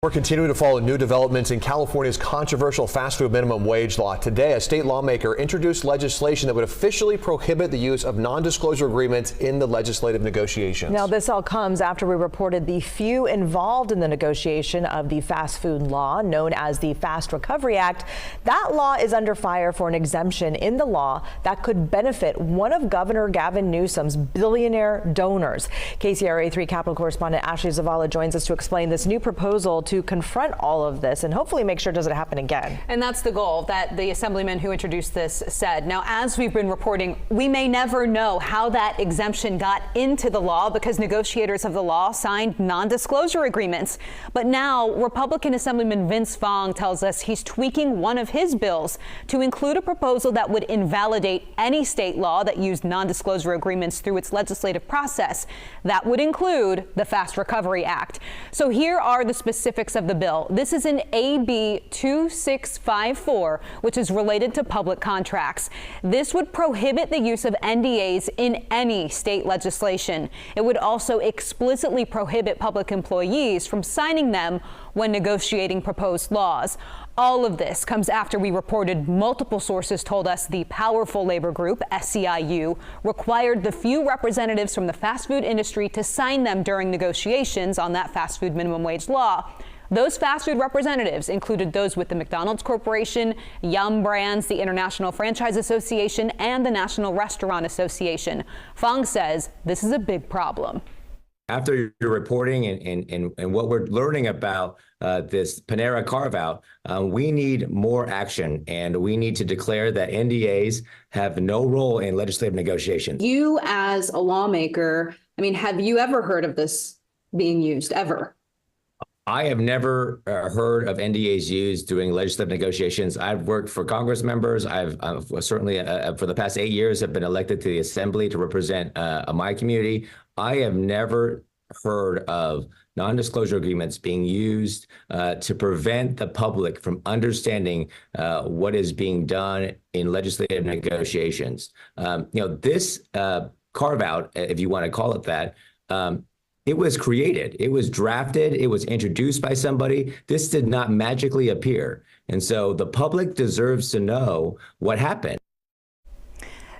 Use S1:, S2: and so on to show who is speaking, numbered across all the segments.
S1: We're continuing to follow new developments in California's controversial fast food minimum wage law. Today, a state lawmaker introduced legislation that would officially prohibit the use of non-disclosure agreements in the legislative negotiations.
S2: Now, this all comes after we reported the few involved in the negotiation of the fast food law known as the Fast Recovery Act. That law is under fire for an exemption in the law that could benefit one of Governor Gavin Newsom's billionaire donors. KCRA 3 Capitol correspondent Ashley Zavala joins us to explain this new proposal to confront all of this and hopefully make sure it doesn't happen again.
S3: And that's the goal that the assemblyman who introduced this said. Now, as we've been reporting, we may never know how that exemption got into the law because negotiators of the law signed non-disclosure agreements. But now Republican Assemblyman Vince Fong tells us he's tweaking one of his bills to include a proposal that would invalidate any state law that used non-disclosure agreements through its legislative process. That would include the Fast Recovery Act. So here are the specifics of the bill. This is an AB 2654, which is related to public contracts. This would prohibit the use of NDAs in any state legislation. It would also explicitly prohibit public employees from signing them when negotiating proposed laws. All of this comes after we reported multiple sources told us the powerful labor group, SEIU, required the few representatives from the fast food industry to sign them during negotiations on that fast food minimum wage law. Those fast food representatives included those with the McDonald's Corporation, Yum Brands, the International Franchise Association, and the National Restaurant Association. Fong says this is a big problem.
S4: After your reporting and what we're learning about this Panera carve-out, we need more action, and we need to declare that NDAs have no role in legislative negotiations.
S5: You as a lawmaker, I mean, have you ever heard of this being used, ever?
S4: I have never heard of NDAs used during legislative negotiations. I've worked for Congress members. I've certainly, for the past 8 years, have been elected to the Assembly to represent my community. I have never heard of non-disclosure agreements being used to prevent the public from understanding what is being done in legislative negotiations. This carve-out, if you want to call it that, it was created, it was drafted, it was introduced by somebody. This did not magically appear. And so the public deserves to know what happened.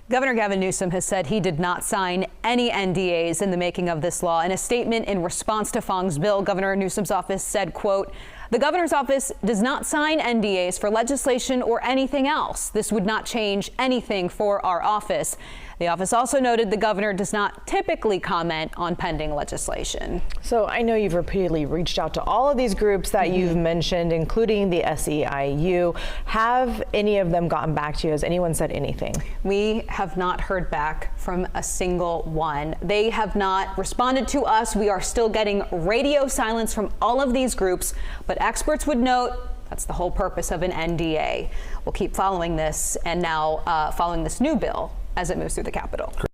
S3: Governor Gavin Newsom has said he did not sign any NDAs in the making of this law. In a statement in response to Fong's bill, Governor Newsom's office said, quote, "The governor's office does not sign NDAs for legislation or anything else. This would not change anything for our office." The office also noted the governor does not typically comment on pending legislation.
S2: So I know you've repeatedly reached out to all of these groups that you've mentioned, including the SEIU. Have any of them gotten back to you? Has anyone said anything?
S3: We have not heard back from a single one. They have not responded to us. We are still getting radio silence from all of these groups, but experts would note that's the whole purpose of an NDA. We'll keep following this and now following this new bill as it moves through the Capitol.